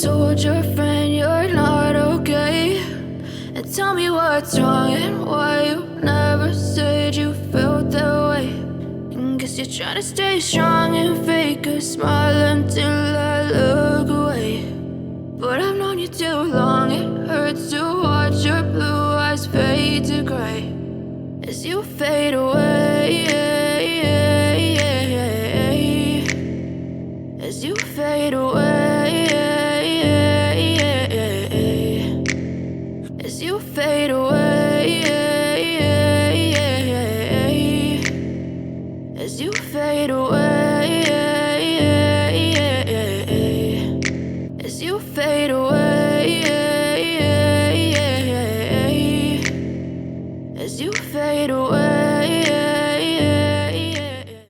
told your friend you're not okay? And tell me what's wrong and why you never said you felt that way. And guess you're trying to stay strong and fake a smile until I look away. But I've known you too long, it hurts to watch your blue eyes fade to gray as you fade away, as you fade away.